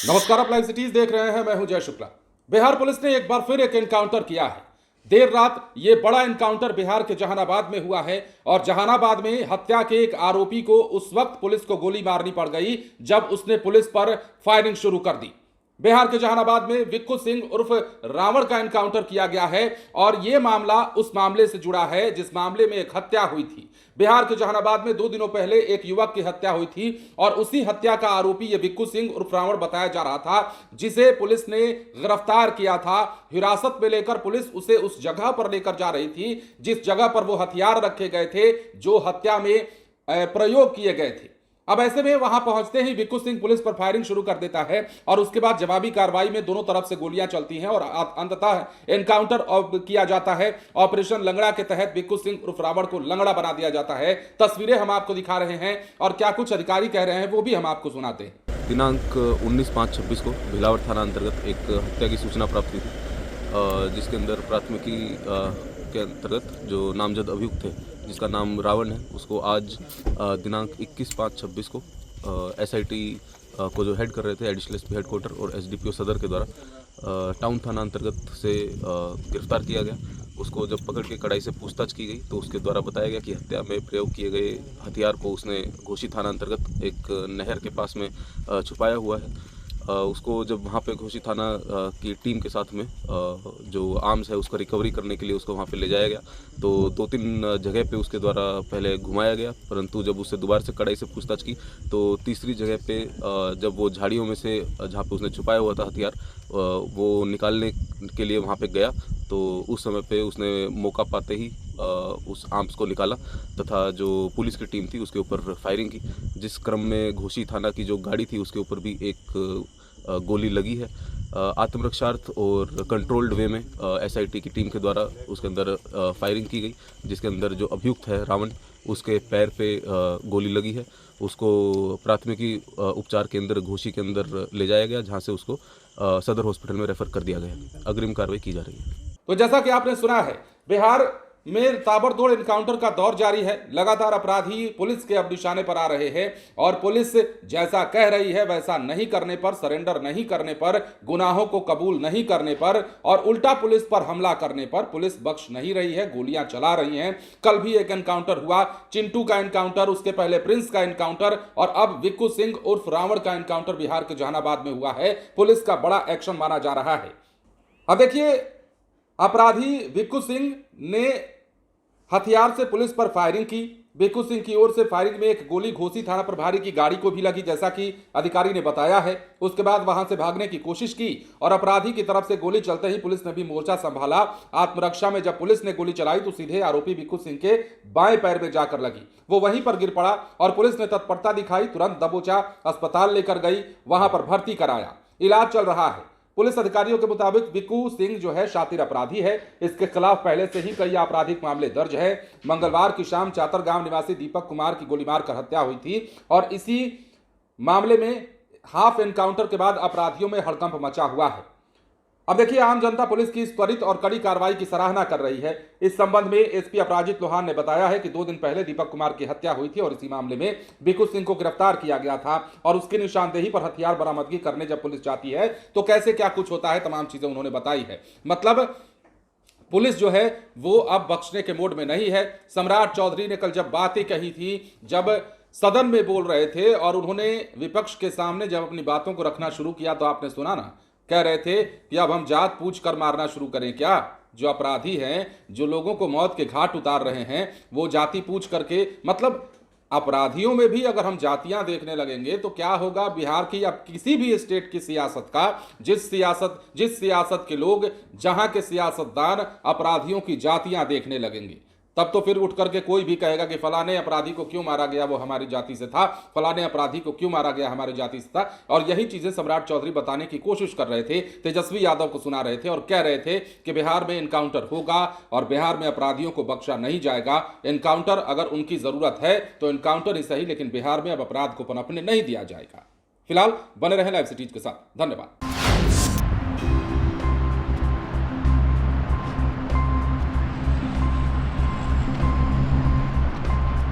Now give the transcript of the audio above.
नमस्कार, आप live cities देख रहे हैं। मैं हूं जय शुक्ला। बिहार पुलिस ने एक बार फिर एक एनकाउंटर किया है। देर रात ये बड़ा एनकाउंटर बिहार के जहानाबाद में हुआ है और जहानाबाद में हत्या के एक आरोपी को उस वक्त पुलिस को गोली मारनी पड़ गई जब उसने पुलिस पर फायरिंग शुरू कर दी। बिहार के जहानाबाद में विक्कू सिंह उर्फ रावण का एनकाउंटर किया गया है और यह मामला उस मामले से जुड़ा है जिस मामले में एक हत्या हुई थी। बिहार के जहानाबाद में 2 दिनों पहले एक युवक की हत्या हुई थी और उसी हत्या का आरोपी ये विक्कू सिंह उर्फ रावण बताया जा रहा था, जिसे पुलिस ने गिरफ्तार किया था। हिरासत में लेकर पुलिस उसे उस जगह पर लेकर जा रही थी जिस जगह पर वो हथियार रखे गए थे जो हत्या में प्रयोग किए गए थे। अब ऐसे में वहां पहुंचते ही विक्कू सिंह पुलिस पर फायरिंग शुरू कर देता है और उसके बाद जवाबी कार्रवाई में दोनों तरफ से गोलियां चलती हैं और अंततः एनकाउंटर किया जाता है। ऑपरेशन लंगड़ा के तहत विक्कू सिंह उर्फ रावण को लंगड़ा बना दिया जाता है। तस्वीरें हम आपको दिखा रहे हैं और क्या कुछ अधिकारी कह रहे हैं वो भी हम आपको सुनाते हैं। दिनांक 19/5/26 को भिलावड़ थाना अंतर्गत एक हत्या की सूचना प्राप्त हुई थी, जिसके अंदर प्राथमिकी के अंतर्गत जो नामजद अभियुक्त थे जिसका नाम रावण है, उसको आज दिनांक 21/5/26 को एसआईटी को जो हेड कर रहे थे एडिशनल एसपी हेडक्वार्टर और एसडीपीओ सदर के द्वारा टाउन थाना अंतर्गत से गिरफ्तार किया गया। उसको जब पकड़ के कड़ाई से पूछताछ की गई तो उसके द्वारा बताया गया कि हत्या में प्रयोग किए गए हथियार को उसने घोसी थाना अंतर्गत एक नहर के पास में छुपाया हुआ है। उसको जब वहाँ पे घोसी थाना की टीम के साथ में जो आर्म्स है उसका रिकवरी करने के लिए उसको वहाँ पे ले जाया गया, तो 2-3 जगह पे उसके द्वारा पहले घुमाया गया, परंतु जब उससे दोबारा से कड़ाई से पूछताछ की तो तीसरी जगह पे जब वो झाड़ियों में से जहाँ पे उसने छुपाया हुआ था हथियार वो निकालने के लिए वहाँ पे गया, तो उस समय पे उसने मौका पाते ही उस आर्म्स को निकाला तथा जो पुलिस की टीम थी उसके ऊपर फायरिंग की, जिस क्रम में घोसी थाना की जो गाड़ी थी उसके ऊपर भी एक गोली लगी है। आत्मरक्षार्थ और कंट्रोल्ड वे में एसआईटी की टीम के द्वारा उसके अंदर फायरिंग की गई, जिसके अंदर जो अभियुक्त है रावण उसके पैर पे गोली लगी है। उसको प्राथमिकी उपचार केंद्र घोसी के अंदर ले जाया गया, जहां से उसको सदर हॉस्पिटल में रेफर कर दिया गया है। अग्रिम कार्रवाई की जा रही है। तो जैसा कि आपने सुना है, बिहार में ताबड़तोड़ एनकाउंटर का दौर जारी है। लगातार अपराधी पुलिस के अब निशाने पर आ रहे हैं और पुलिस जैसा कह रही है वैसा नहीं करने पर, सरेंडर नहीं करने पर, गुनाहों को कबूल नहीं करने पर और उल्टा पुलिस पर हमला करने पर पुलिस बख्श नहीं रही है, गोलियां चला रही हैं। कल भी एक एनकाउंटर हुआ, चिंटू का एनकाउंटर, उसके पहले प्रिंस का एनकाउंटर और अब विक्कू सिंह उर्फ रावण का एनकाउंटर बिहार के जहानाबाद में हुआ है। पुलिस का बड़ा एक्शन माना जा रहा है। अब देखिए, अपराधी विक्कू सिंह ने हथियार से पुलिस पर फायरिंग की। विक्कू सिंह की ओर से फायरिंग में एक गोली घोसी थाना प्रभारी की गाड़ी को भी लगी, जैसा कि अधिकारी ने बताया है। उसके बाद वहां से भागने की कोशिश की और अपराधी की तरफ से गोली चलते ही पुलिस ने भी मोर्चा संभाला। आत्मरक्षा में जब पुलिस ने गोली चलाई तो सीधे आरोपी विक्कू सिंह के बाएं पैर में जाकर लगी। वो वहीं पर गिर पड़ा और पुलिस ने तत्परता दिखाई, तुरंत दबोचा, अस्पताल लेकर गई, वहां पर भर्ती कराया, इलाज चल रहा है। पुलिस अधिकारियों के मुताबिक विक्कू सिंह जो है शातिर अपराधी है। इसके खिलाफ पहले से ही कई आपराधिक मामले दर्ज है। मंगलवार की शाम चातरगांव निवासी दीपक कुमार की गोली मारकर हत्या हुई थी और इसी मामले में हाफ एनकाउंटर के बाद अपराधियों में हड़कंप मचा हुआ है। अब देखिए, आम जनता पुलिस की इस त्वरित और कड़ी कार्रवाई की सराहना कर रही है। इस संबंध में एसपी अपराजित लोहान ने बताया है कि 2 दिन पहले दीपक कुमार की हत्या हुई थी और इसी मामले में विक्कू सिंह को गिरफ्तार किया गया था और उसकी निशानदेही पर हथियार बरामदगी करने जब पुलिस जाती है तो कैसे क्या कुछ होता है, तमाम चीजें उन्होंने बताई है। मतलब पुलिस जो है वो अब बख्शने के मोड में नहीं है। सम्राट चौधरी ने कल जब बातें कही थी, जब सदन में बोल रहे थे और उन्होंने विपक्ष के सामने जब अपनी बातों को रखना शुरू किया तो आपने सुना ना, कह रहे थे कि अब हम जात पूछ कर मारना शुरू करें क्या? जो अपराधी हैं, जो लोगों को मौत के घाट उतार रहे हैं, वो जाति पूछ करके, मतलब अपराधियों में भी अगर हम जातियां देखने लगेंगे तो क्या होगा बिहार की या किसी भी स्टेट की सियासत का। जिस सियासत के लोग, जहां के सियासतदान अपराधियों की जातियां देखने लगेंगे, तब तो फिर उठ करके कोई भी कहेगा कि फलाने अपराधी को क्यों मारा गया, वो हमारी जाति से था, फलाने अपराधी को क्यों मारा गया, हमारी जाति से था। और यही चीजें सम्राट चौधरी बताने की कोशिश कर रहे थे, तेजस्वी यादव को सुना रहे थे और कह रहे थे कि बिहार में एनकाउंटर होगा और बिहार में अपराधियों को बख्शा नहीं जाएगा। एनकाउंटर अगर उनकी जरूरत है तो एनकाउंटर ही सही, लेकिन बिहार में अब अपराध को पनपने नहीं दिया जाएगा। फिलहाल बने रहें लाइव सिटीज के साथ। धन्यवाद।